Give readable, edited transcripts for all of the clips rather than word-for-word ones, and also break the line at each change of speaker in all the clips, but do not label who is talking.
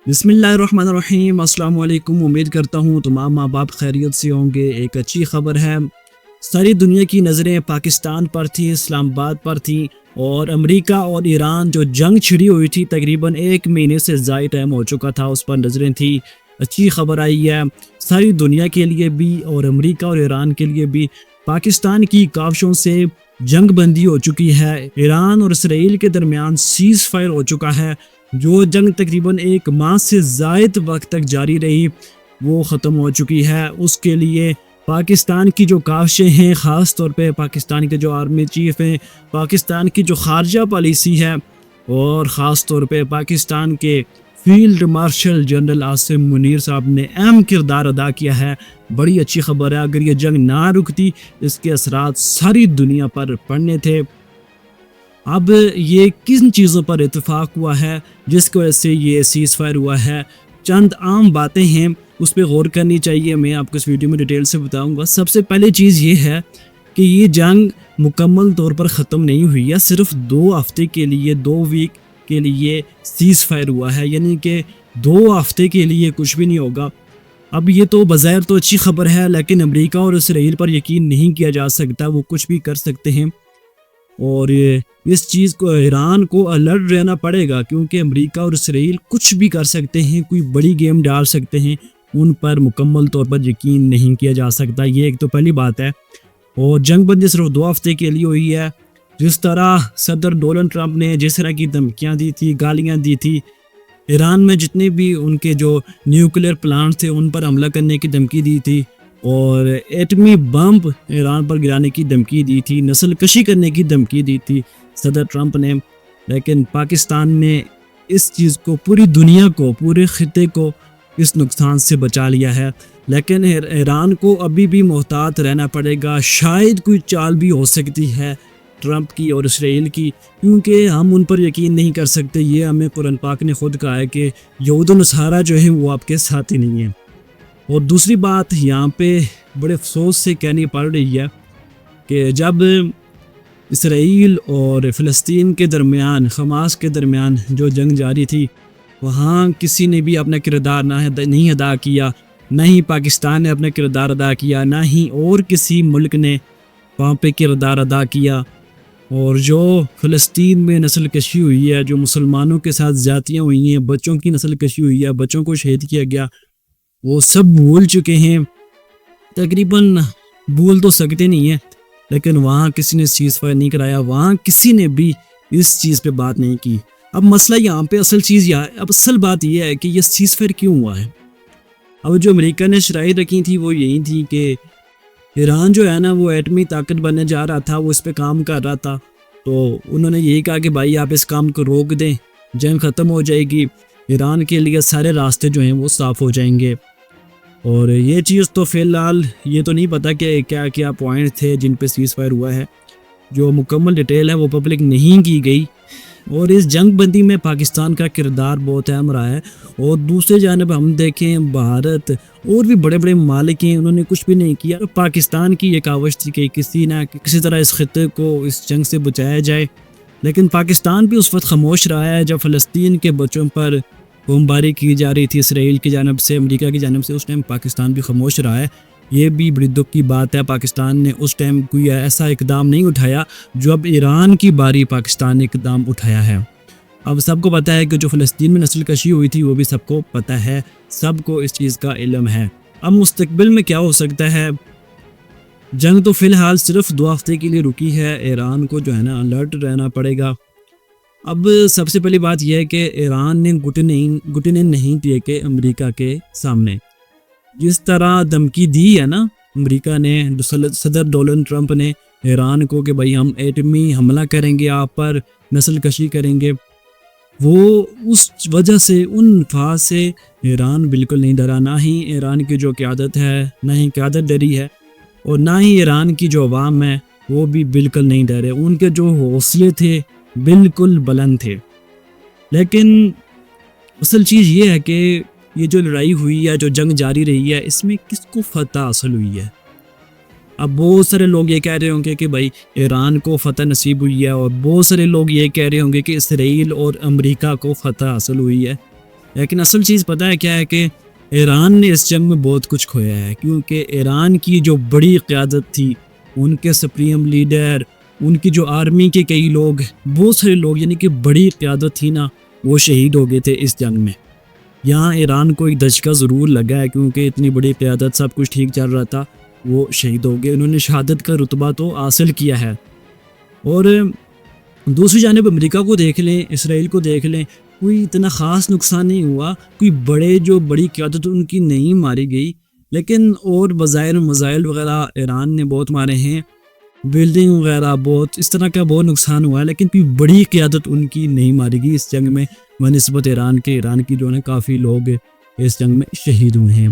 بسم اللہ الرحمن الرحیم۔ السلام علیکم۔ امید کرتا ہوں تمام ماں باپ خیریت سے ہوں گے۔ ایک اچھی خبر ہے، ساری دنیا کی نظریں پاکستان پر تھی، اسلام آباد پر تھی، اور امریکہ اور ایران جو جنگ چھڑی ہوئی تھی تقریباً 1 مہینے سے زائد ٹائم ہو چکا تھا، اس پر نظریں تھی۔ اچھی خبر آئی ہے ساری دنیا کے لیے بھی اور امریکہ اور ایران کے لیے بھی۔ پاکستان کی کاوشوں سے جنگ بندی ہو چکی ہے، ایران اور اسرائیل کے درمیان سیز فائر ہو چکا ہے۔ جو جنگ تقریباً 1 ماہ سے زائد وقت تک جاری رہی وہ ختم ہو چکی ہے۔ اس کے لیے پاکستان کی جو کاوشیں ہیں، خاص طور پہ پاکستان کے جو آرمی چیف ہیں، پاکستان کی جو خارجہ پالیسی ہے، اور خاص طور پہ پاکستان کے field marshal general Asim Munir صاحب نے اہم کردار ادا کیا ہے۔ بڑی اچھی خبر ہے، اگر یہ جنگ نہ رکتی اس کے اثرات ساری دنیا پر پڑنے تھے۔ اب یہ کن چیزوں پر اتفاق ہوا ہے جس کی وجہ سے یہ سیز فائر ہوا ہے؟ چند عام باتیں ہیں، اس پہ غور کرنی چاہیے، میں آپ کو اس ویڈیو میں ڈیٹیل سے بتاؤں گا۔ سب سے پہلے چیز یہ ہے کہ یہ جنگ مکمل طور پر ختم نہیں ہوئی ہے، صرف 2 ہفتے کے لیے، 2 ویک کے لیے سیز فائر ہوا ہے، یعنی کہ 2 ہفتے کے لیے کچھ بھی نہیں ہوگا۔ اب یہ تو بظاہر تو اچھی خبر ہے، لیکن امریکہ اور اسرائیل پر یقین نہیں کیا جا سکتا، وہ کچھ بھی کر سکتے ہیں، اور اس چیز کو ایران کو الرٹ رہنا پڑے گا، کیونکہ امریکہ اور اسرائیل کچھ بھی کر سکتے ہیں، کوئی بڑی گیم ڈال سکتے ہیں، ان پر مکمل طور پر یقین نہیں کیا جا سکتا۔ یہ ایک تو پہلی بات ہے۔ اور جنگ بندی صرف 2 ہفتے کے لیے ہوئی ہے۔ جس طرح صدر ڈونلڈ ٹرمپ نے جس طرح کی دھمکیاں دی تھی، گالیاں دی تھی، ایران میں جتنے بھی ان کے جو نیوکلیئر پلانٹ تھے ان پر حملہ کرنے کی دھمکی دی تھی، اور ایٹمی بم ایران پر گرانے کی دھمکی دی تھی، نسل کشی کرنے کی دھمکی دی تھی صدر ٹرمپ نے، لیکن پاکستان نے اس چیز کو، پوری دنیا کو، پورے خطے کو اس نقصان سے بچا لیا ہے۔ لیکن ایران کو ابھی بھی محتاط رہنا پڑے گا، شاید کوئی چال بھی ہو سکتی ہے ٹرمپ کی اور اسرائیل کی، کیونکہ ہم ان پر یقین نہیں کر سکتے۔ یہ ہمیں قرآن پاک نے خود کہا ہے کہ یہود و نصارہ جو ہیں وہ آپ کے ساتھ ہی نہیں ہیں۔ اور دوسری بات یہاں پہ بڑے افسوس سے کہنی پڑ رہی ہے کہ جب اسرائیل اور فلسطین کے درمیان، حماس کے درمیان جو جنگ جاری تھی، وہاں کسی نے بھی اپنا کردار نہیں ادا کیا، نہ ہی پاکستان نے اپنا کردار ادا کیا، نہ ہی اور کسی ملک نے وہاں پہ کردار ادا کیا۔ اور جو فلسطین میں نسل کشی ہوئی ہے، جو مسلمانوں کے ساتھ زیادتیاں ہوئی ہیں، بچوں کی نسل کشی ہوئی ہے، بچوں کو شہید کیا گیا، وہ سب بھول چکے ہیں، تقریباً بھول تو سکتے نہیں ہیں، لیکن وہاں کسی نے سیز فائر نہیں کرایا، وہاں کسی نے بھی اس چیز پہ بات نہیں کی۔ اب مسئلہ یہاں پہ اصل بات یہ ہے کہ یہ سیز فائر کیوں ہوا ہے۔ اب جو امریکہ نے شرائط رکھی تھی وہ یہی تھی کہ ایران جو ہے نا وہ ایٹمی طاقت بننے جا رہا تھا، وہ اس پہ کام کر رہا تھا، تو انہوں نے یہی کہا کہ بھائی آپ اس کام کو روک دیں، جنگ ختم ہو جائے گی، ایران کے لیے سارے راستے جو ہیں وہ صاف ہو جائیں گے۔ اور یہ چیز تو فی الحال یہ تو نہیں پتا کہ کیا کیا پوائنٹ تھے جن پہ سیز فائر ہوا ہے، جو مکمل ڈیٹیل ہے وہ پبلک نہیں کی گئی۔ اور اس جنگ بندی میں پاکستان کا کردار بہت اہم رہا ہے، اور دوسرے جانب ہم دیکھیں بھارت اور بھی بڑے بڑے ممالک ہیں، انہوں نے کچھ بھی نہیں کیا۔ پاکستان کی یہ کاوش تھی کہ کسی نہ کسی طرح اس خطے کو اس جنگ سے بچایا جائے، لیکن پاکستان بھی اس وقت خاموش رہا ہے جب فلسطین کے بچوں پر بمباری کی جا رہی تھی اسرائیل کی جانب سے، امریکہ کی جانب سے، اس ٹائم پاکستان بھی خاموش رہا ہے۔ یہ بھی بڑی دکھ کی بات ہے، پاکستان نے اس ٹائم کوئی ایسا اقدام نہیں اٹھایا جو اب ایران کی باری پاکستان نے اقدام اٹھایا ہے۔ اب سب کو پتہ ہے کہ جو فلسطین میں نسل کشی ہوئی تھی وہ بھی سب کو پتہ ہے، سب کو اس چیز کا علم ہے۔ اب مستقبل میں کیا ہو سکتا ہے؟ جنگ تو فی الحال صرف 2 ہفتے کے لیے رکی ہے، ایران کو جو ہے نا الرٹ رہنا پڑے گا۔ اب سب سے پہلی بات یہ ہے کہ ایران نے گھٹنے نہیں دیے کہ امریکہ کے سامنے جس طرح دھمکی دی ہے نا امریکہ نے، صدر ڈونلڈ ٹرمپ نے ایران کو کہ بھائی ہم ایٹمی حملہ کریں گے، آپ پر نسل کشی کریں گے، وہ اس وجہ سے ان فاز سے ایران بالکل نہیں ڈرا، نہ ہی ایران کی جو قیادت ہے، نہ ہی قیادت ڈری ہے، اور نہ ہی ایران کی جو عوام ہے وہ بھی بالکل نہیں ڈرے، ان کے جو حوصلے تھے بالکل بلند تھے۔ لیکن اصل چیز یہ ہے کہ یہ جو لڑائی ہوئی ہے، جو جنگ جاری رہی ہے، اس میں کس کو فتح حاصل ہوئی ہے؟ اب بہت سارے لوگ یہ کہہ رہے ہوں گے کہ بھائی ایران کو فتح نصیب ہوئی ہے، اور بہت سارے لوگ یہ کہہ رہے ہوں گے کہ اسرائیل اور امریکہ کو فتح حاصل ہوئی ہے، لیکن اصل چیز پتہ ہے کیا ہے کہ ایران نے اس جنگ میں بہت کچھ کھویا ہے، کیونکہ ایران کی جو بڑی قیادت تھی، ان کے سپریم لیڈر، ان کی جو آرمی کے کئی لوگ، بہت سارے لوگ، یعنی کہ بڑی قیادت تھی نا، وہ شہید ہو گئے تھے اس جنگ میں۔ یہاں ایران کو ایک دھچکا ضرور لگا ہے، کیونکہ اتنی بڑی قیادت، سب کچھ ٹھیک چل رہا تھا، وہ شہید ہو گئے۔ انہوں نے شہادت کا رتبہ تو حاصل کیا ہے۔ اور دوسری جانب امریکہ کو دیکھ لیں، اسرائیل کو دیکھ لیں، کوئی اتنا خاص نقصان نہیں ہوا، کوئی بڑی قیادت ان کی نہیں ماری گئی، لیکن اور بظاہر میزائل وغیرہ ایران نے بہت مارے ہیں، بلڈنگ وغیرہ بہت، اس طرح کا بہت نقصان ہوا ہے، لیکن کوئی بڑی قیادت ان کی نہیں ماری گئی اس جنگ میں بنسبت ایران کے۔ ایران کی جو ہے کافی لوگ اس جنگ میں شہید ہوئے ہیں۔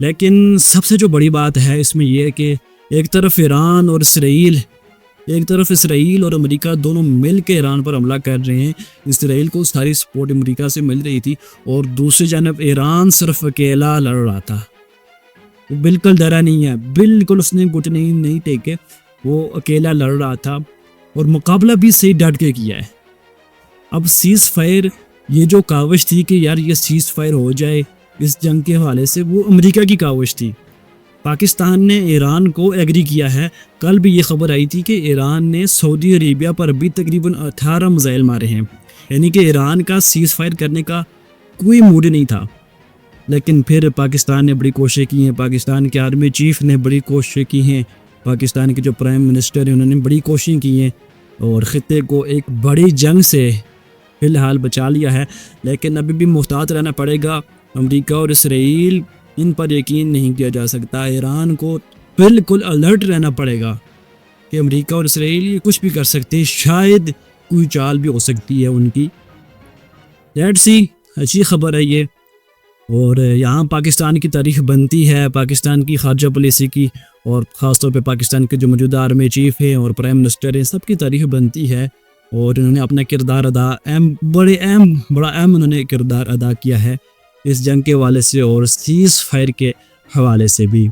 لیکن سب سے جو بڑی بات ہے اس میں یہ ہے کہ ایک طرف اسرائیل اور امریکہ دونوں مل کے ایران پر حملہ کر رہے ہیں، اسرائیل کو ساری سپورٹ امریکہ سے مل رہی تھی، اور دوسری جانب ایران صرف اکیلا لڑ رہا تھا، وہ بالکل ڈرا نہیں ہے، بالکل اس نے گھٹنے نہیں ٹیکے، وہ اکیلا لڑ رہا تھا، اور مقابلہ بھی صحیح ڈٹ کے کیا ہے۔ اب سیز فائر، یہ جو کاوش تھی کہ یار یہ سیز فائر ہو جائے اس جنگ کے حوالے سے، وہ امریکہ کی کاوش تھی۔ پاکستان نے ایران کو ایگری کیا ہے۔ کل بھی یہ خبر آئی تھی کہ ایران نے سعودی عربیہ پر بھی تقریباً 18 میزائل مارے ہیں، یعنی کہ ایران کا سیز فائر کرنے کا کوئی موڈ نہیں تھا۔ لیکن پھر پاکستان نے بڑی کوششیں کی ہیں، پاکستان کے آرمی چیف نے بڑی کوششیں کی ہیں، پاکستان کے جو پرائم منسٹر ہیں انہوں نے بڑی کوششیں کی ہیں، اور خطے کو ایک بڑی جنگ سے فی الحال بچا لیا ہے۔ لیکن ابھی بھی محتاط رہنا پڑے گا۔ امریکہ اور اسرائیل، ان پر یقین نہیں کیا جا سکتا۔ ایران کو بالکل الرٹ رہنا پڑے گا کہ امریکہ اور اسرائیل یہ کچھ بھی کر سکتے ہیں، شاید کوئی چال بھی ہو سکتی ہے ان کی۔ لیٹس سی، اچھی خبر ہے یہ، اور یہاں پاکستان کی تاریخ بنتی ہے، پاکستان کی خارجہ پالیسی کی، اور خاص طور پہ پاکستان کے جو موجودہ آرمی چیف ہیں اور پرائم منسٹر ہیں، سب کی تاریخ بنتی ہے، اور انہوں نے اپنا کردار بڑا اہم انہوں نے کردار ادا کیا ہے اس جنگ کے حوالے سے اور سیز فائر کے حوالے سے بھی۔